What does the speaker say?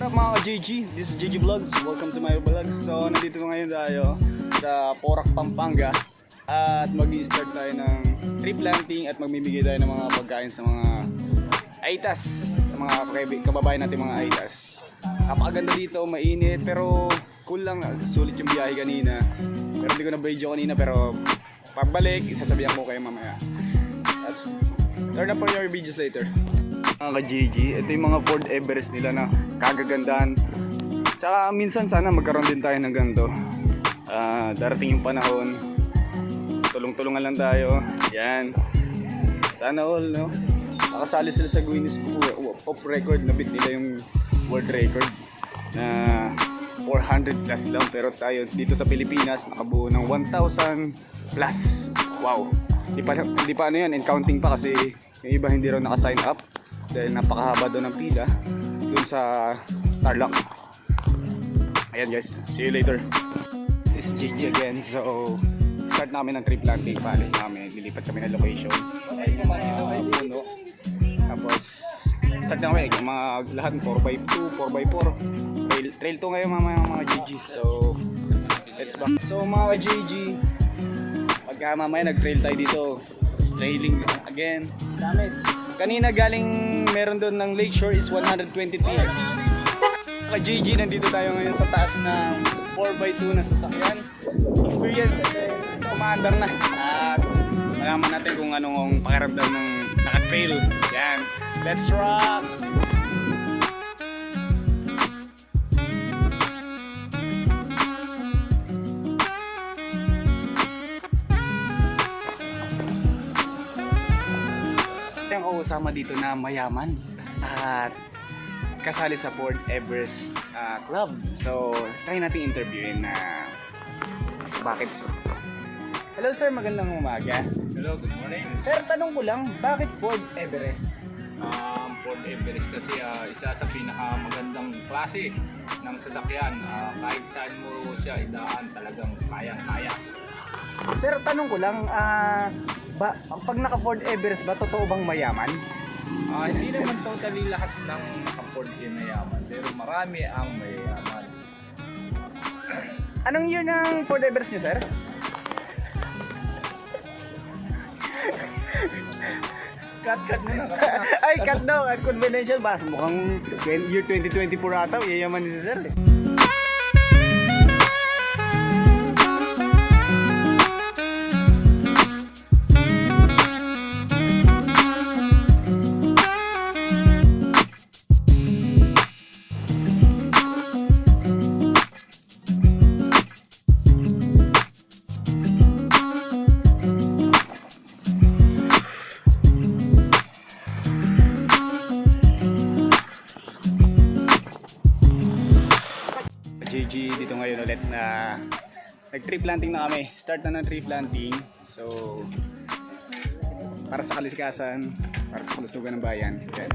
up mga ka-JG? This is JG Vlogs. Welcome to my vlogs. So nandito ngayon tayo sa Porac, Pampanga. At mag-i-start tayo ng tree planting at magmimigay tayo ng mga pagkain sa mga aitas, sa mga kababayan natin mga aitas. Napakaganda dito, mainit pero cool lang. Sulit yung biyahe kanina. Pero hindi ko na video kanina, pero pagbalik, isasabihan ko kayo mamaya. Turn up for your videos later. Mga ka-JG, ito yung mga Ford Everest nila na kagagandahan. Tsaka minsan sana magkaroon din tayo ng ganito. Darating yung panahon, tulong-tulungan lang tayo. Yan. Sana all, no? Nakasali sila sa Guinness Book of Record. Nabit nila yung world record na 400 plus lang. Pero tayo dito sa Pilipinas nakabuo ng 1,000 plus. Wow! Hindi pa ano yan, and counting pa kasi yung iba hindi raw naka-sign up dahil napakahaba doon ng pila doon sa Tarlac. Ayan guys, see you later. This is JG again. So start namin ng tree planting. Paalis namin, lilipat kami ng location. Puno. Tapos start na kami, mga lahat 4x2, 4x4 trail to ngayon mga JG. So let's back. So mga JG, pagka mamaya nag-trail tayo dito, trailing again. Kanina galing meron doon ng Lakeshore is 120 feet. Ka-JG, nandito tayo ngayon sa taas ng 4x2 na sasakyan. Experience, umaandar na. At malaman natin kung anong pakiramdam ng naka-trail. Yan. Let's rock! Ang kasama dito na mayaman at kasali sa Ford Everest Club. So, try natin interviewin na bakit so. Hello sir, magandang umaga. Hello, good morning. Sir, tanong ko lang, bakit Ford Everest? Ford Everest kasi isa sa pinakamagandang klase ng sasakyan. Kahit saan mo siya idaan, talagang kayang-kaya. Sir, tanong ko lang, pag naka Ford Everest ba, totoo bang mayaman? Hindi naman totally lahat ng naka-Ford ay mayaman, pero marami ang mayaman. Anong year ng Ford Everest niyo, sir? Cut mo na. Ay, cut daw. Confidential ba? Mukhang year 2024 ata. Yayaman ni si sir eh. JG dito ngayon ulit na nag-tree planting na kami. Start na ng tree planting. So para sa kalikasan, para sa kalusugan ng bayan. Yan.